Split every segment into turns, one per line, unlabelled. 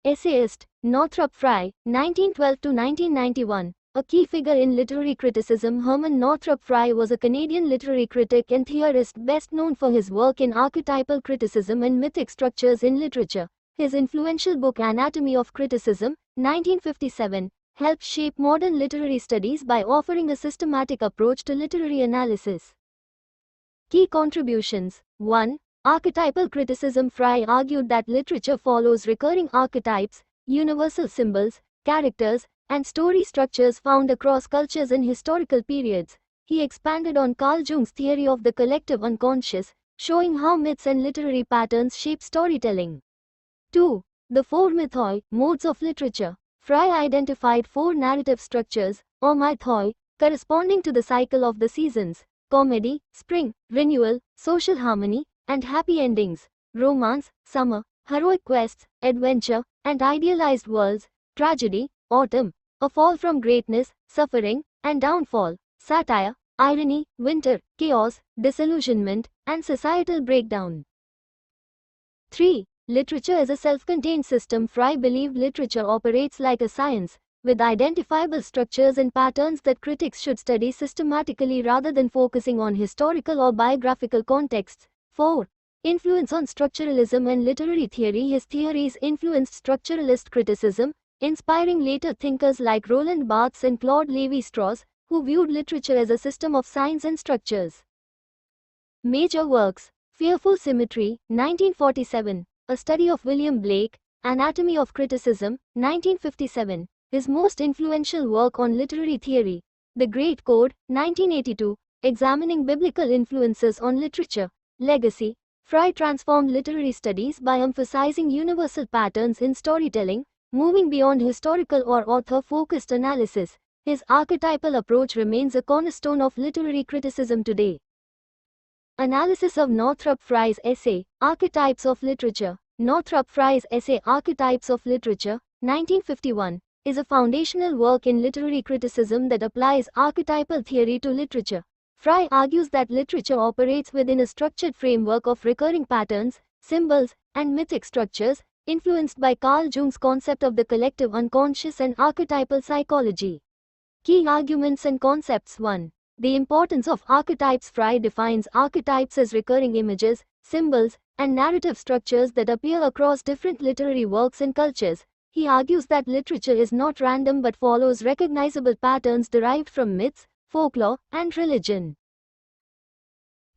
Essayist, Northrop Frye, 1912 to 1991. A key figure in literary criticism, Herman Northrop Frye was a Canadian literary critic and theorist best known for his work in archetypal criticism and mythic structures in literature. His influential book Anatomy of Criticism, 1957, helped shape modern literary studies by offering a systematic approach to literary analysis. Key contributions. 1. Archetypal criticism. Frye argued that literature follows recurring archetypes, universal symbols, characters, and story structures found across cultures and historical periods. He expanded on Carl Jung's theory of the collective unconscious, showing how myths and literary patterns shape storytelling. 2. The four mythoi, modes of literature. Frye identified four narrative structures, or mythoi, corresponding to the cycle of the seasons: comedy, spring, renewal, social harmony, and happy endings; romance, summer, heroic quests, adventure, and idealized worlds; tragedy, autumn, a fall from greatness, suffering, and downfall; satire, irony, winter, chaos, disillusionment, and societal breakdown. 3. Literature as a self-contained system. Frye believed literature operates like a science, with identifiable structures and patterns that critics should study systematically rather than focusing on historical or biographical contexts. 4. Influence on structuralism and literary theory. His theories influenced structuralist criticism, inspiring later thinkers like Roland Barthes and Claude Lévi-Strauss, who viewed literature as a system of signs and structures. Major works. Fearful Symmetry, 1947. A study of William Blake, Anatomy of Criticism, 1957. His most influential work on literary theory. The Great Code, 1982. Examining biblical influences on literature. Legacy. Frye transformed literary studies by emphasizing universal patterns in storytelling, moving beyond historical or author-focused analysis. His archetypal approach remains a cornerstone of literary criticism today. Analysis of Northrop Frye's essay, Archetypes of Literature. Northrop Frye's essay Archetypes of Literature, 1951, is a foundational work in literary criticism that applies archetypal theory to literature. Frye argues that literature operates within a structured framework of recurring patterns, symbols, and mythic structures, influenced by Carl Jung's concept of the collective unconscious and archetypal psychology. Key arguments and concepts. 1. The importance of archetypes. Frye defines archetypes as recurring images, symbols, and narrative structures that appear across different literary works and cultures. He argues that literature is not random but follows recognizable patterns derived from myths, folklore, and religion.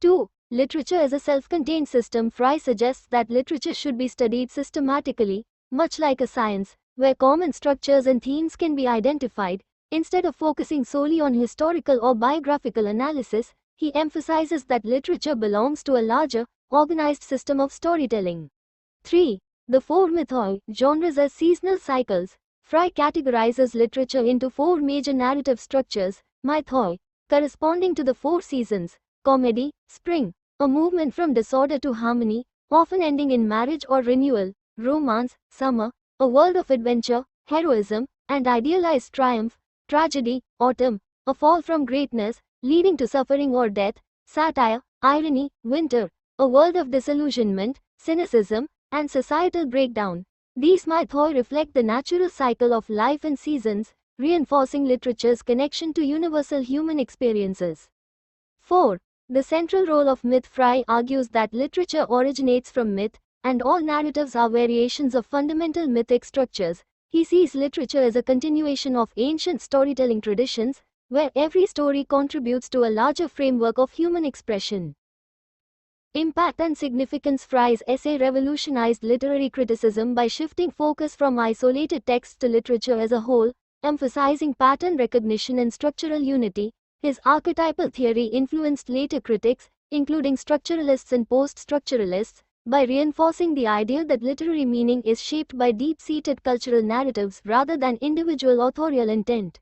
2. Literature as a self-contained system. Frye suggests that literature should be studied systematically, much like a science, where common structures and themes can be identified. Instead of focusing solely on historical or biographical analysis, he emphasizes that literature belongs to a larger, organized system of storytelling. 3. The four mythoi, genres as seasonal cycles. Frye categorizes literature into four major narrative structures: mythoi, corresponding to the four seasons; comedy, spring, a movement from disorder to harmony, often ending in marriage or renewal; romance, summer, a world of adventure, heroism, and idealized triumph; tragedy, autumn, a fall from greatness, leading to suffering or death; satire, irony, winter, a world of disillusionment, cynicism, and societal breakdown. These mythoi reflect the natural cycle of life and seasons, reinforcing literature's connection to universal human experiences. 4. The central role of myth. Frye argues that literature originates from myth, and all narratives are variations of fundamental mythic structures. He sees literature as a continuation of ancient storytelling traditions, where every story contributes to a larger framework of human expression. Impact and significance. Frye's essay revolutionized literary criticism by shifting focus from isolated texts to literature as a whole, emphasizing pattern recognition and structural unity. His archetypal theory influenced later critics, including structuralists and post-structuralists, by reinforcing the idea that literary meaning is shaped by deep-seated cultural narratives rather than individual authorial intent.